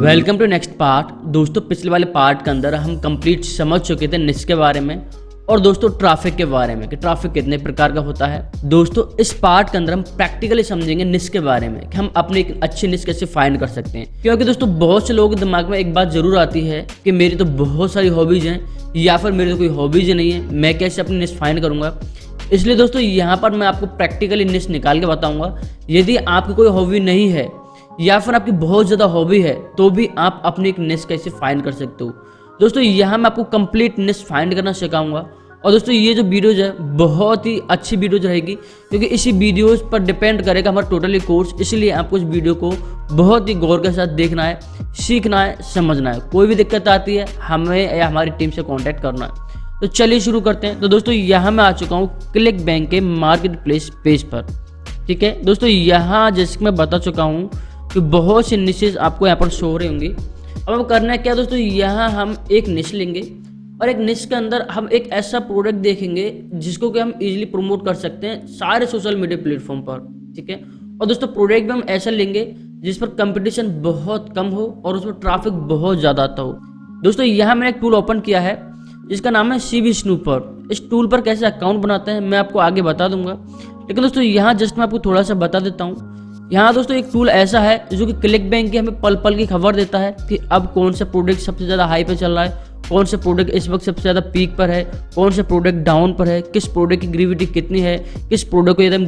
Welcome to next part. दोस्तों पिछले वाले पार्ट के अंदर हम कंप्लीट समझ चुके थे निश के बारे में और दोस्तों ट्रैफिक के बारे में कि ट्रैफिक कितने प्रकार का होता है। दोस्तों इस पार्ट के अंदर हम प्रैक्टिकली समझेंगे निश के बारे में कि हम अपनी एक अच्छी निश कैसे फाइंड कर सकते हैं। क्योंकि दोस्तों बहुत से लोगों के दिमाग में एक बात जरूर आती है कि मेरी तो बहुत सारी हॉबीज हैं या फिर मेरी तो कोई हॉबीज नहीं है, मैं कैसे अपनी निश फाइंड करूंगा। इसलिए दोस्तों यहाँ पर मैं आपको प्रैक्टिकली निश निकाल के बताऊंगा। यदि आपकी कोई हॉबी नहीं है या फिर आपकी बहुत ज़्यादा हॉबी है तो भी आप अपनी एक निश कैसे फाइंड कर सकते हो। दोस्तों यहाँ मैं आपको कंप्लीट निश फाइंड करना सिखाऊंगा। और दोस्तों ये जो वीडियोज है बहुत ही अच्छी वीडियोज रहेगी क्योंकि इसी वीडियोज पर डिपेंड करेगा हमारा टोटली कोर्स। इसलिए आपको इस वीडियो को बहुत ही गौर के साथ देखना है, सीखना है, समझना है। कोई भी दिक्कत आती है हमें या हमारी टीम से कॉन्टैक्ट करना है। तो चलिए शुरू करते हैं। तो दोस्तों यहाँ मैं आ चुका हूँ क्लिक बैंक के मार्केट प्लेस पेज पर। ठीक है दोस्तों, यहाँ जैसे मैं बता चुका हूँ कि बहुत से निशेज आपको यहाँ पर शो हो रही होंगी। अब करना है क्या दोस्तों, यहाँ हम एक निश लेंगे और एक निश के अंदर हम एक ऐसा प्रोडक्ट देखेंगे जिसको कि हम इजीली प्रमोट कर सकते हैं सारे सोशल मीडिया प्लेटफॉर्म पर। ठीक है, और दोस्तों प्रोडक्ट भी हम ऐसा लेंगे जिस पर कंपटीशन बहुत कम हो और उसमें ट्रैफिक बहुत ज़्यादा आता हो। दोस्तों यहाँ मैंने एक टूल ओपन किया है जिसका नाम है CV स्नूपर। इस टूल पर कैसे अकाउंट बनाते हैं मैं आपको आगे बता दूंगा, लेकिन दोस्तों यहाँ जस्ट मैं आपको थोड़ा सा बता देता हूँ। यहाँ दोस्तों एक टूल ऐसा है जो कि क्लिक बैंक की हमें पल पल की खबर देता है कि अब कौन सा प्रोडक्ट सबसे ज़्यादा हाई पे चल रहा है, कौन सा प्रोडक्ट इस वक्त सबसे ज़्यादा पीक पर है, कौन सा प्रोडक्ट डाउन पर है, किस प्रोडक्ट की ग्रेविटी कितनी है, किस प्रोडक्ट को यदि हम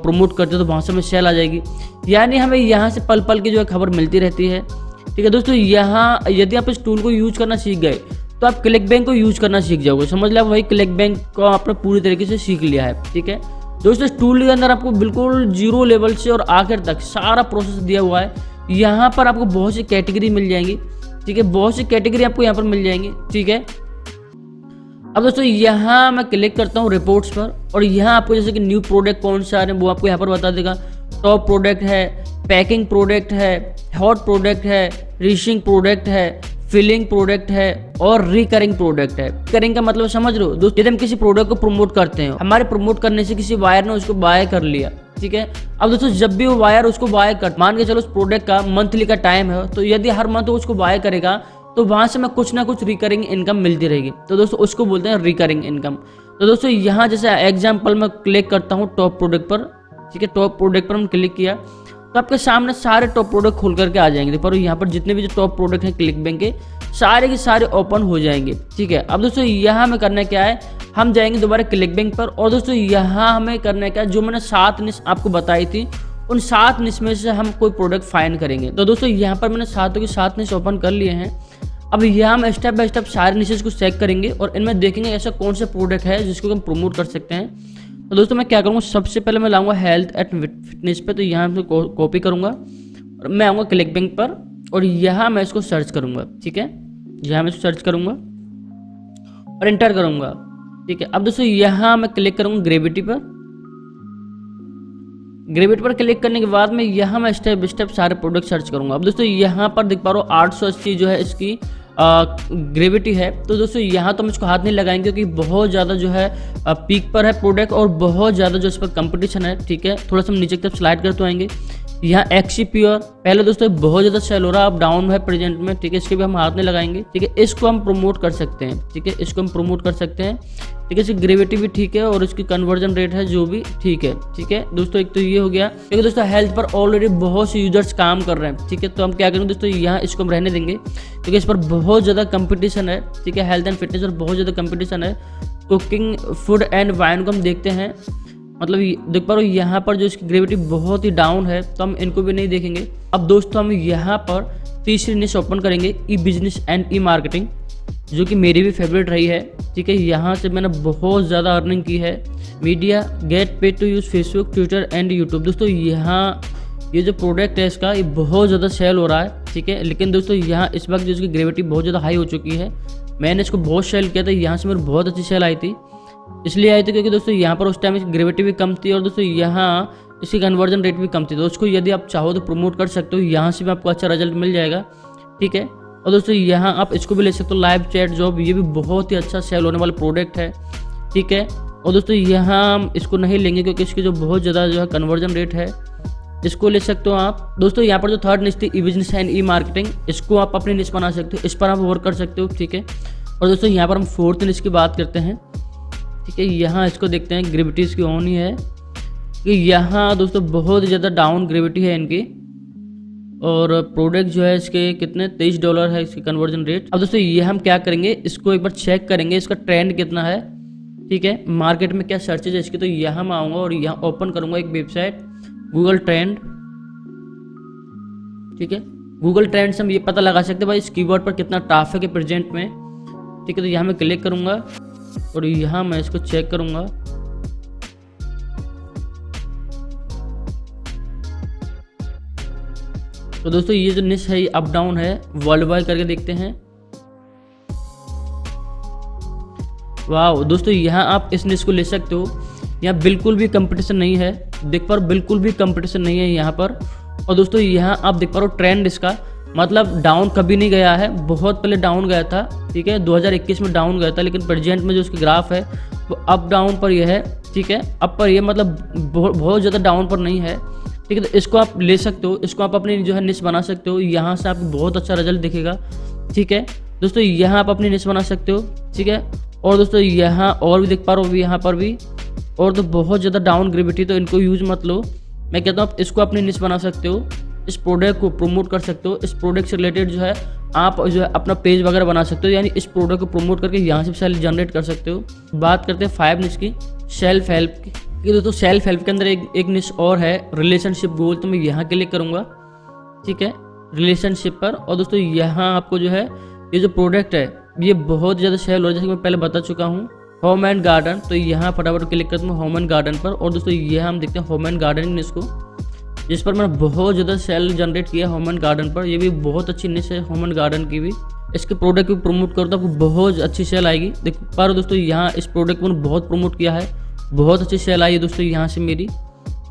प्रमोट करते हैं तो वहाँ से हमें सेल आ जाएगी। यानी हमें यहाँ से पल पल की जो है खबर मिलती रहती है। ठीक है दोस्तों, यहाँ यदि आप इस टूल को यूज करना सीख गए तो आप क्लिक बैंक को यूज करना सीख जाओगे। समझ लो वही क्लिक बैंक को आपने पूरी तरीके से सीख लिया है। ठीक है दोस्तों, इस टूल के अंदर आपको बिल्कुल जीरो लेवल से और आखिर तक सारा प्रोसेस दिया हुआ है। यहाँ पर आपको बहुत सी कैटेगरी मिल जाएंगी। ठीक है, बहुत सी कैटेगरी आपको यहाँ पर मिल जाएंगी। ठीक है, अब दोस्तों यहाँ मैं क्लिक करता हूँ रिपोर्ट्स पर और यहाँ आपको जैसे कि न्यू प्रोडक्ट कौन से आ रहे हैं वो आपको यहाँ पर बता देगा। टॉप प्रोडक्ट है, पैकिंग प्रोडक्ट है, हॉट प्रोडक्ट है, रीशिंग प्रोडक्ट है, फिलिंग प्रोडक्ट है और रिकरिंग प्रोडक्ट है। रिकरिंग का मतलब समझ रहे हो दोस्तों, यदि हम किसी प्रोडक्ट को प्रमोट करते हैं, हमारे प्रमोट करने से किसी वायर ने उसको बाय कर लिया। ठीक है, अब दोस्तों जब भी वो वायर उसको बाय कर, मान के चलो उस प्रोडक्ट का मंथली का टाइम है तो यदि हर मंथ वो उसको बाय करेगा तो वहां से मैं कुछ ना कुछ रिकरिंग इनकम मिलती रहेगी। तो दोस्तों उसको बोलते हैं रिकरिंग इनकम। तो दोस्तों यहाँ जैसे एग्जाम्पल मैं क्लिक करता हूँ टॉप प्रोडक्ट पर। ठीक है, टॉप प्रोडक्ट पर हम क्लिक किया तो आपके सामने सारे टॉप प्रोडक्ट खोल करके आ जाएंगे। पर यहाँ पर जितने भी जो टॉप प्रोडक्ट हैं क्लिक बैंक के सारे के सारे ओपन हो जाएंगे। ठीक है, अब दोस्तों यहाँ हमें करना क्या है, हम जाएंगे दोबारा क्लिक बैंक पर और दोस्तों यहाँ हमें करना क्या, जो मैंने 7 निश आपको बताई थी उन 7 निश में से हम कोई प्रोडक्ट फाइंड करेंगे। तो दोस्तों यहाँ पर मैंने 7 के 7 निश ओपन कर लिए हैं। अब यहाँ हम स्टेप बाय स्टेप सारे निशेस को चेक करेंगे और इनमें देखेंगे ऐसा कौन सा प्रोडक्ट है जिसको हम प्रमोट कर सकते हैं। तो दोस्तों मैं क्या करूँगा, सबसे पहले मैं लाऊंगा हेल्थ एंड फिटनेस पे। तो यहाँ मैं कॉपी करूँगा और मैं आऊँगा क्लिक बैंक पर और यहाँ मैं इसको सर्च करूँगा। ठीक है, यहाँ मैं इसको सर्च करूँगा और इंटर करूँगा। ठीक है, अब दोस्तों यहाँ मैं क्लिक करूँगा ग्रेविटी पर। ग्रेविटी पर क्लिक करने के बाद में यहाँ मैं स्टेप बाय स्टेप सारे प्रोडक्ट सर्च करूँगा। अब दोस्तों यहाँ पर देख पा रहा हूँ 880 जो है इसकी ग्रेविटी है। तो दोस्तों यहाँ तो हम इसको हाथ नहीं लगाएंगे क्योंकि बहुत ज़्यादा जो है पीक पर है प्रोडक्ट और बहुत ज़्यादा जो इस पर कंपटीशन है। ठीक है, थोड़ा सा हम नीचे की तरफ स्लाइड करते आएंगे। यहाँ एक्सी प्योर पहले दोस्तों बहुत ज़्यादा सेल हो रहा है, अब डाउन है प्रेजेंट में। ठीक है, इसके भी हम हाथ नहीं लगाएंगे। ठीक है, इसको हम प्रमोट कर सकते हैं। ठीक है, इसको हम प्रमोट कर सकते हैं। ठीक है, इसकी ग्रेविटी भी ठीक है और इसकी कन्वर्जन रेट है जो भी ठीक है। ठीक है दोस्तों, एक तो ये हो गया। क्योंकि दोस्तों हेल्थ पर ऑलरेडी बहुत से यूजर्स काम कर रहे हैं। ठीक है, तो हम क्या करेंगे दोस्तों, यहाँ इसको हम रहने देंगे क्योंकि इस पर बहुत ज़्यादा कंपटीशन है। ठीक है, हेल्थ एंड फिटनेस पर बहुत ज़्यादा कंपटीशन है। कुकिंग फूड एंड वाइन को हम देखते हैं, मतलब देख पा रहे हो यहाँ पर जो इसकी ग्रेविटी बहुत ही डाउन है तो हम इनको भी नहीं देखेंगे। अब दोस्तों हम यहाँ पर तीसरी निश ओपन करेंगे, ई बिजनेस एंड ई मार्केटिंग, जो कि मेरी भी फेवरेट रही है। ठीक है, यहाँ से मैंने बहुत ज़्यादा अर्निंग की है। Media get pay to use Facebook, Twitter and YouTube. दोस्तों यहाँ ये जो प्रोडक्ट है इसका ये बहुत ज़्यादा सेल हो रहा है। ठीक है, लेकिन दोस्तों यहाँ इस वक्त जो इसकी ग्रेविटी बहुत ज़्यादा हाई हो चुकी है। मैंने इसको बहुत सेल किया था, यहाँ से मेरी बहुत अच्छी सेल आई थी। इसलिए आई थी क्योंकि दोस्तों यहाँ पर उस टाइम इसकी ग्रेविटी भी कम थी और दोस्तों यहाँ इसकी कन्वर्जन रेट भी कम थी। तो उसको यदि आप चाहो तो प्रमोट कर सकते हो, यहाँ से भी आपको अच्छा रिजल्ट मिल जाएगा। ठीक है, और दोस्तों यहाँ आप इसको भी ले सकते हो, लाइव चैट जॉब, ये भी बहुत ही अच्छा सेल होने वाला प्रोडक्ट है। ठीक है, और दोस्तों यहाँ हम इसको नहीं लेंगे क्योंकि इसकी जो बहुत ज़्यादा जो है कन्वर्जन रेट है इसको ले सकते हो आप। दोस्तों यहाँ पर जो थर्ड निश थी ई बिजनेस एंड ई मार्केटिंग, इसको आप अपनी निश बना सकते हो, इस पर आप वर्क कर सकते हो, ठीक है। और दोस्तों यहाँ पर हम फोर्थ निश की बात करते हैं, ठीक है। यहाँ इसको देखते हैं, ग्रेविटी इसकी ऑन ही है कि यहाँ दोस्तों बहुत ज़्यादा डाउन ग्रेविटी है इनकी, और प्रोडक्ट जो है इसके कितने $23 है इसकी कन्वर्जन रेट। अब दोस्तों ये हम क्या करेंगे, इसको एक बार चेक करेंगे इसका ट्रेंड कितना है, ठीक है, मार्केट में क्या सर्चेज है इसकी। तो यहाँ मैं आऊँगा और यहाँ ओपन करूँगा एक वेबसाइट गूगल ट्रेंड, ठीक है। गूगल ट्रेंड से हम ये पता लगा सकते हैं भाई इस कीवर्ड पर कितना ट्रैफिक है प्रेजेंट में, ठीक है। तो यहाँ मैं क्लिक करूँगा और यहाँ मैं इसको चेक करूँगा। तो दोस्तों ये जो निश है ये अप डाउन है, वर्ल्ड वाइड करके देखते हैं। वाह दोस्तों, यहाँ आप इस निश को ले सकते हो, यहाँ बिल्कुल भी कंपटीशन नहीं है, देख पा रहे हो बिल्कुल भी कंपटीशन नहीं है यहाँ पर। और दोस्तों यहाँ आप देख पा रहे हो ट्रेंड इसका, मतलब डाउन कभी नहीं गया है, बहुत पहले डाउन गया था, ठीक है, 2021 में डाउन गया था, लेकिन प्रेजेंट में जो उसकी ग्राफ है वो अप डाउन पर यह है, ठीक है, अप पर यह मतलब बहुत ज़्यादा डाउन पर नहीं है, ठीक है। तो इसको आप ले सकते हो, इसको आप अपनी जो है निश बना सकते हो, यहाँ से आपको बहुत अच्छा रिजल्ट दिखेगा, ठीक है। दोस्तों यहाँ आप अपनी निश बना सकते हो, ठीक है। और दोस्तों यहाँ और भी देख पा रहे हो, यहाँ पर भी और तो बहुत ज़्यादा डाउन ग्रेविटी, तो इनको यूज़ मत लो। मैं कहता हूँ आप इसको अपनी निश बना सकते हो, इस प्रोडक्ट को प्रमोट कर सकते हो, इस प्रोडक्ट से रिलेटेड जो है आप जो है अपना पेज वगैरह बना सकते हो, यानी इस प्रोडक्ट को प्रमोट करके यहाँ से सेल जनरेट कर सकते हो। बात करते हैं 5 निश की, सेल्फ हेल्प की। ये दोस्तों सेल्फ हेल्प के अंदर एक निश और है, रिलेशनशिप गोल। तो मैं यहाँ क्लिक करूँगा, ठीक है, रिलेशनशिप पर। और दोस्तों यहाँ आपको जो है ये जो प्रोडक्ट है ये बहुत ज़्यादा सेल हो रहा है, जैसे मैं पहले बता चुका हूँ, होम एंड गार्डन। तो यहाँ फटाफट क्लिक करता हूँ होम एंड गार्डन पर। और दोस्तों ये हम देखते हैं होम एंड गार्डनिंग निश को, जिस पर मैंने बहुत ज़्यादा सेल जनरेट किया होम एंड गार्डन पर। ये भी बहुत अच्छी निश है होम एंड गार्डन की भी। इसके प्रोडक्ट को प्रमोट करो तो आपको बहुत अच्छी सेल आएगी। देख पा रहे हो दोस्तों, यहाँ इस प्रोडक्ट को मैंने बहुत प्रमोट किया है, बहुत अच्छी सेल आई है दोस्तों यहाँ से मेरी,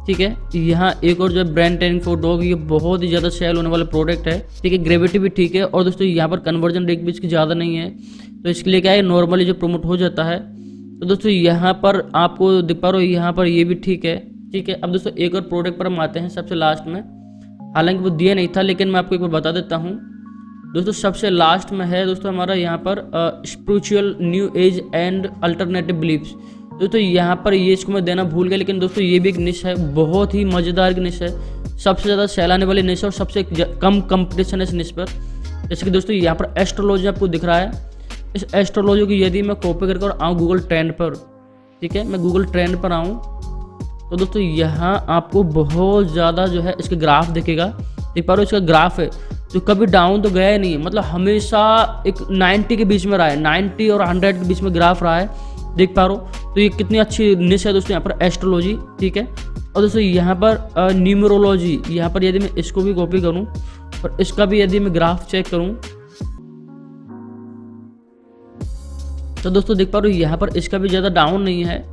ठीक है। यहाँ एक और जो है ब्रांड ट्रेनिंग फॉर डॉग, ये बहुत ही ज़्यादा सेल होने वाला प्रोडक्ट है, ठीक है, ग्रेविटी भी ठीक है। और दोस्तों यहाँ पर कन्वर्जन रेट भी इसकी ज़्यादा नहीं है, तो इसके लिए क्या है नॉर्मली जो प्रमोट हो जाता है। तो दोस्तों यहाँ पर आपको दिख पा रहे हो, यहाँ पर ये भी ठीक है, ठीक है। अब दोस्तों एक और प्रोडक्ट पर हम आते हैं सबसे लास्ट में, हालांकि वो दिया नहीं था लेकिन मैं आपको एक बार बता देता हूँ दोस्तों। सबसे लास्ट में है दोस्तों हमारा यहाँ पर spiritual new age and alternative beliefs. दोस्तों यहाँ पर ये इसको मैं देना भूल गया, लेकिन दोस्तों ये भी एक निश है, बहुत ही मज़ेदार की निश है, सबसे ज़्यादा सेल आने वाली निश है और सबसे कम कंपटीशन है इस निश पर। जैसे कि दोस्तों यहाँ पर एस्ट्रोलॉजी आपको दिख रहा है, इस एस्ट्रोलॉजी की यदि मैं कॉपी करके और आऊँ गूगल ट्रेंड पर, ठीक है, मैं गूगल ट्रेंड पर आऊँ तो दोस्तों यहाँ आपको बहुत ज़्यादा जो है इसके ग्राफ दिखेगा। देख पा रहे हो इसका ग्राफ है जो कभी डाउन तो गया ही नहीं है, मतलब हमेशा एक 90 के बीच में रहा है, 90 और 100 के बीच में ग्राफ रहा है, देख पा रहे हो। तो ये कितनी अच्छी निश है दोस्तों यहाँ पर एस्ट्रोलॉजी, ठीक है। और दोस्तों यहाँ पर न्यूमरोलॉजी, यहाँ पर यदि मैं इसको भी कॉपी करूँ और इसका भी यदि मैं ग्राफ चेक करूँ तो दोस्तों देख पा रहे हो यहाँ पर इसका भी ज़्यादा डाउन नहीं है,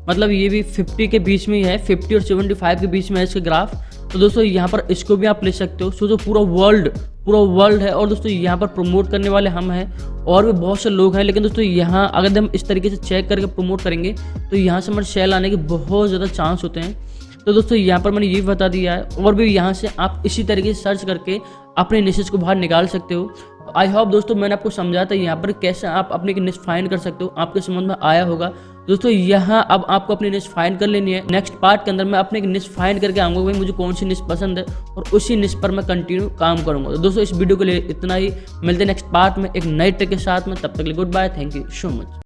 मतलब ये भी 50 के बीच में ही है, 50 और 75 के बीच में है इसके ग्राफ। तो दोस्तों यहाँ पर इसको भी आप ले सकते हो। सोचो पूरा वर्ल्ड है, और दोस्तों यहाँ पर प्रमोट करने वाले हम हैं और भी बहुत से लोग हैं, लेकिन दोस्तों यहाँ अगर हम इस तरीके से चेक करके प्रमोट करेंगे तो यहाँ से हमारे सेल आने के बहुत ज़्यादा चांस होते हैं। तो दोस्तों यहाँ पर मैंने ये बता दिया है, और भी यहाँ से आप इसी तरीके से सर्च करके अपने निशेस को बाहर निकाल सकते हो। आई होप दोस्तों मैंने आपको समझाया था यहाँ पर कैसे आप अपनी निश फाइंड कर सकते हो, आपके समझ में आया होगा दोस्तों। यहाँ अब आपको अपनी निश फाइंड कर लेनी है। नेक्स्ट पार्ट के अंदर मैं अपने निश फाइंड करके आऊँगा भाई मुझे कौन सी निश पसंद है, और उसी निश पर मैं कंटिन्यू काम करूँगा। तो दोस्तों इस वीडियो के लिए इतना ही, मिलते हैं नेक्स्ट पार्ट में एक नई ट्रिक के साथ में, तब तक के लिए good bye, thank you so much.